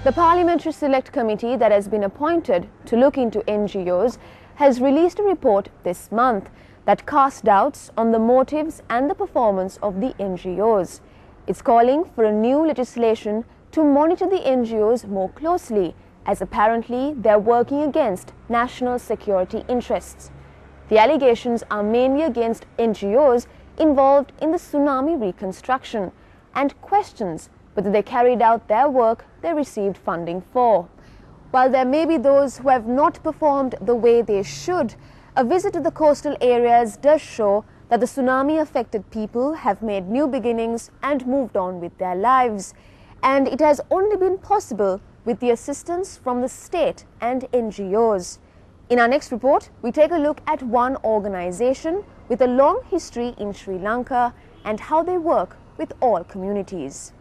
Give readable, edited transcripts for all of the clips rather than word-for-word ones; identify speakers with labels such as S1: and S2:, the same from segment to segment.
S1: The Parliamentary Select Committee that has been appointed to look into NGOs has released a report this month that casts doubts on the motives and the performance of the NGOs. It's calling for a new legislation to monitor the NGOs more closely, as apparently they're working against national security interests. The allegations are mainly against NGOs involved in the tsunami reconstruction and questions whether they carried out their work they received funding for. While there may be those who have not performed the way they should, a visit to the coastal areas does show that the tsunami-affected people have made new beginnings and moved on with their lives. And it has only been possible with the assistance from the state and NGOs. In our next report, we take a look at one organization with a long history in Sri Lanka and how they work with all communities.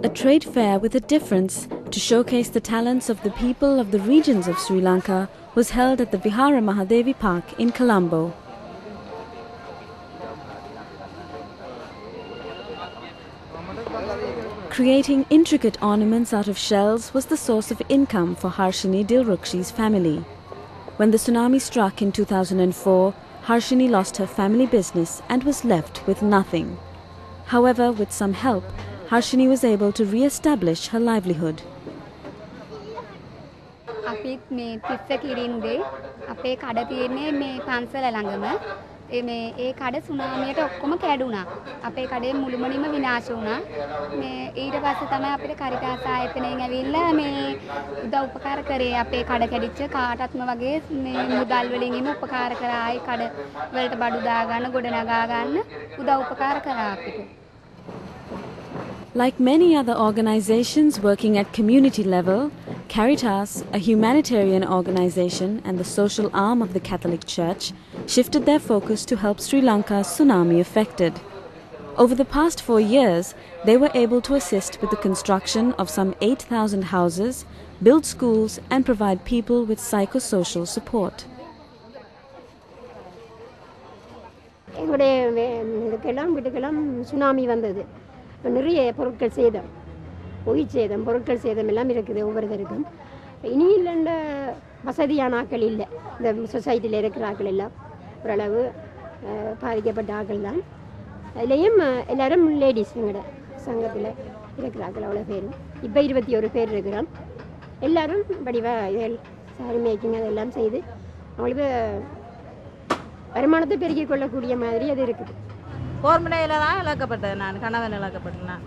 S2: A trade fair with a difference to showcase the talents of the people of the regions of Sri Lanka was held at the Vihara Mahadevi Park in Colombo. Creating intricate ornaments out of shells was the source of income for Harshini Dilrukshi's family. When the tsunami struck in 2004, Harshini lost her family business and was left with nothing. However, with some help, Harshini was able to re-establish her livelihood.
S3: ඒ කඩ සුනාමියට ඔක්කොම කැඩුනා. අපේ කඩේ මුළුමනින්ම විනාශ වුණා. ඊට පස්සේ තමයි අපිට Caritas ආයතනයෙන් ඇවිල්ලා මේ උදව් උපකාර කරේ. අපේ කඩ කැඩිච්ච කාටත්ම වගේ මේ මුදල් වලින් ඉම උපකාර කරා. ආයි කඩ වලට බඩු දා ගන්න, ගොඩ නගා ගන්න උදව් උපකාර කරා අපිට.
S2: Like many other organizations working at community level, Caritas, a humanitarian organization and the social arm of the Catholic Church, shifted their focus to help Sri Lanka tsunami affected. Over the past 4 years, they were able to assist with the construction of some 8,000 houses, build schools and provide people with psychosocial support.
S4: நிறைய பொருட்கள் சேதம் உயிர் சேதம் பொருட்கள் சேதம் எல்லாம் இருக்குது ஒவ்வொருத்தருக்கும் இனி இல்லைண்ட வசதியான ஆக்கள் இல்லை இந்த சொசைட்டியில் இருக்கிற ஆக்கள் எல்லாம் ஓரளவு பாதிக்கப்பட்ட ஆக்கள் தான் அதுலேயும் எல்லாரும் லேடிஸ் எங்களோட சங்கத்தில் இருக்கிற ஆக்கள் அவ்வளோ பேரும் இப்போ 21 பேர் இருக்கிறோம் எல்லாரும் வடிவாக இதழ் சாரி மேக்கிங் அதெல்லாம் செய்து அவங்களுக்கு வருமானத்தை பெருக்கிக் கொள்ளக்கூடிய மாதிரி அது இருக்குது.
S5: போர்முனையில் தான் இழக்கப்பட்டது. நான் கணவன் இழக்கப்பட்டேன்.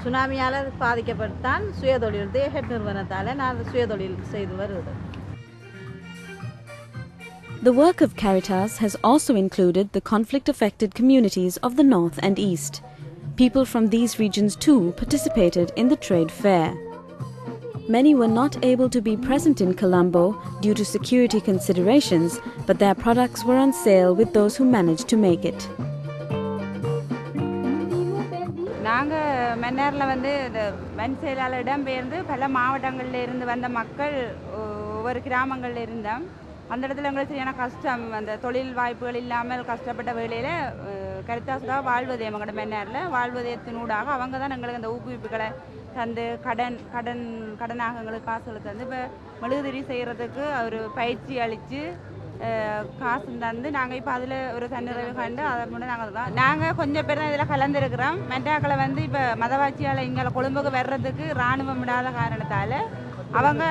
S5: சுனாமியால் பாதிக்கப்பட்டான். சுயதொழில் தேஹெட் நிறுவனத்தால் நான் சுயதொழில் செய்து வருகிறேன்.
S2: The work of Caritas has also included the conflict-affected communities of the north and east. People from these regions too participated in the trade fair. Many were not able to be present in Colombo due to security considerations, but their products were on sale with those who managed to make it.
S6: நாங்கள் மன்னாரில் வந்து இந்த வன் செயலாளரிடம் பெயர்ந்து பல மாவட்டங்களில் இருந்து வந்த மக்கள் ஒவ்வொரு கிராமங்களில் இருந்தோம். அந்த இடத்துல எங்களுக்கு சரியான கஷ்டம், அந்த தொழில் வாய்ப்புகள் இல்லாமல் கஷ்டப்பட்ட வேளையில் கரிதாஸுக்காக வாழ்வதே எங்களோட மன்னாரில் வாழ்வதத்தினூடாக அவங்க தான் எங்களுக்கு அந்த ஊக்குவிப்புகளை தந்து கடனாக எங்களுக்கு காசுகளை தந்து இப்போ மெழுகுதிரி செய்கிறதுக்கு ஒரு பயிற்சி அளித்து காசு தந்து நாங்கள் இப்போ அதில் ஒரு தன்னிறைவு கண்டு அதை மட்டும் நாங்கள் கொஞ்சம் பேர் தான் இதில் கலந்துருக்கிறோம். மென்றாக்களை வந்து இப்போ மதவாட்சியால் இங்கே கொழும்புக்கு வர்றதுக்கு இராணுவம் விடாத காரணத்தால் அவங்க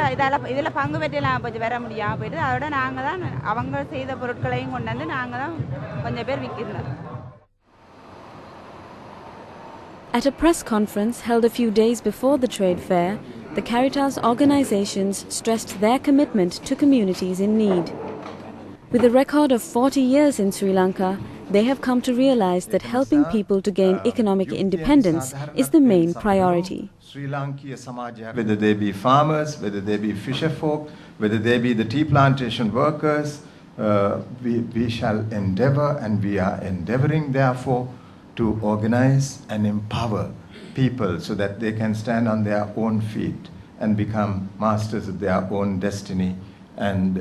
S6: இதில் பங்கு பெற்றலாம் கொஞ்சம் வர முடியாமல் போயிட்டு அதோட நாங்கள் தான் அவங்க செய்த பொருட்களையும் கொண்டு வந்து நாங்கள் தான் கொஞ்சம் பேர் விற்கிறோம்.
S2: At a press conference held a few days before the trade fair, the Caritas organizations stressed their commitment to communities in need. With a record of 40 years in Sri Lanka, they have come to realize that helping people to gain economic independence is the main priority.
S7: Sri Lanka Samaja, whether they be farmers, whether they be fisherfolk, whether they be the tea plantation workers, we shall endeavor and we are endeavoring therefore to organize and empower people so that they can stand on their own feet and become masters of their own destiny and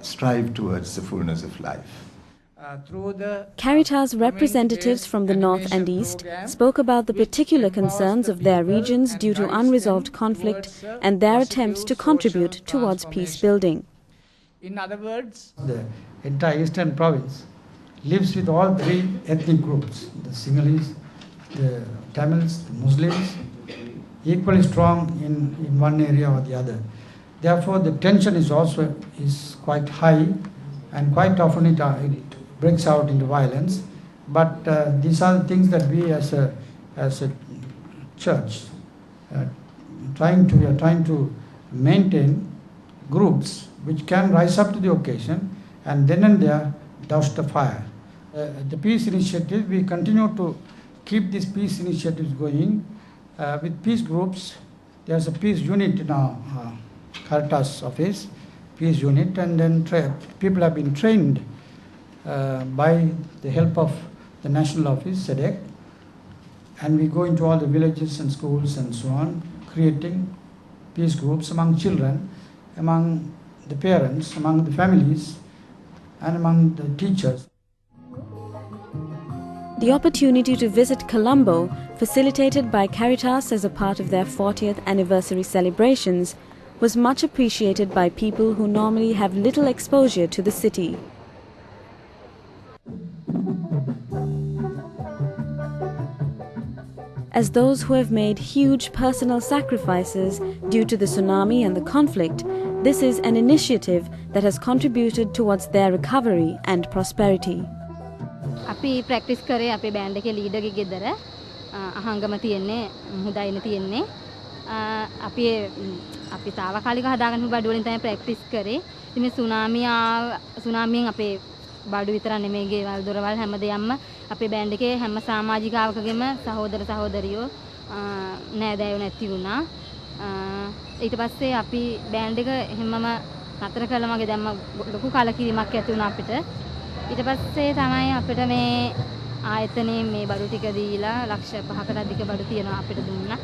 S7: strive towards the fullness of life.
S2: Caritas representatives from the North and East spoke about the particular concerns of their regions due to unresolved conflict and their attempts to contribute towards peace building.
S8: In other words, the entire eastern province lives with all three ethnic groups, the Sinhalese, the Tamils, the Muslims, equally strong in one area or the other. Therefore, the tension is quite high, and quite often it breaks out into violence. But these are the things that we as a church we are trying to maintain groups which can rise up to the occasion and then and there douse the fire. The peace initiative, we continue to keep these peace initiatives going with peace groups. There's a peace unit in our Caritas office, peace unit, and then people have been trained by the help of the national office, SEDEC, and we go into all the villages and schools and so on, creating peace groups among children, among the parents, among the families, and among the teachers.
S2: The opportunity to visit Colombo, facilitated by Caritas as a part of their 40th anniversary celebrations, was much appreciated by people who normally have little exposure to the city. As those who have made huge personal sacrifices due to the tsunami and the conflict, this is an initiative that has contributed towards their recovery and prosperity.
S3: අපි practice කරේ අපේ band එකේ leader ගේ ගෙදර අහංගම තියෙන්නේ මුහුදයිනේ තියෙන්නේ අපි తాවකාලික හදාගන්න බඩු වලින් තමයි ප්‍රැක්ටිස් කරේ. ඉතින් මේ සුනාමියෙන් අපේ බඩු විතර නෙමෙයි ගෙවල් දොරවල් හැමදේම අපේ බෑන්ඩ් එකේ හැම සමාජිකාවකගෙම සහෝදර සහෝදරියෝ නෑදෑයෝ නැති වුණා. ඊට පස්සේ අපි බෑන්ඩ් එක හැමම නතර කළා මගේ දැම්ම ලොකු කලකිරීමක් ඇති වුණා අපිට. ඊට පස්සේ තමයි අපිට මේ ආයතනයේ මේ බඩු ටික දීලා ලක්ෂ 5කට අධික බඩු තියනවා අපිට දුන්නා.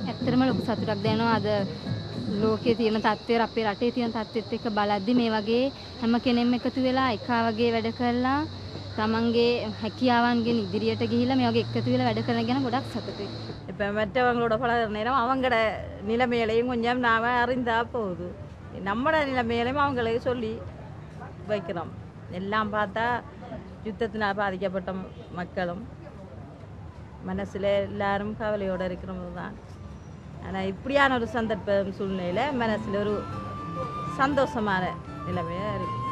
S3: ඇත්තටම ලොකු සතුටක් දැනෙනවා අද ලෝකයේ තියෙන තත්ත්වය අපේ රටේ තියෙන තත්ත්වෙත් එක්ක බලද්දි මේ වගේ හැම කෙනෙක්ම එකතු වෙලා එකා වගේ වැඩ කරලා තමන්ගේ හැකියාවන්ගෙන් ඉදිරියට ගිහිල්ලා මේ වගේ එකතු වෙලා වැඩ කරන ගැන ගොඩක් සතුටුයි.
S5: இப்போ மற்றவங்களோட பழகுற நேரம் அவங்களோட நிலைமையிலையும் கொஞ்சம் நாம் அறிந்தா போகுது. நம்மளோட நிலைமையிலையும் அவங்களுக்கு சொல்லி வைக்கிறோம். எல்லாம் பார்த்தா யுத்தத்தினால் பாதிக்கப்பட்ட மக்களும் மனசில் எல்லாரும் கவலையோடு இருக்கிறது தான். ஆனால் இப்படியான ஒரு சந்தர்ப்ப சூழ்நிலையில் மனசில் ஒரு சந்தோஷமான நிலைமையாக இருக்குது.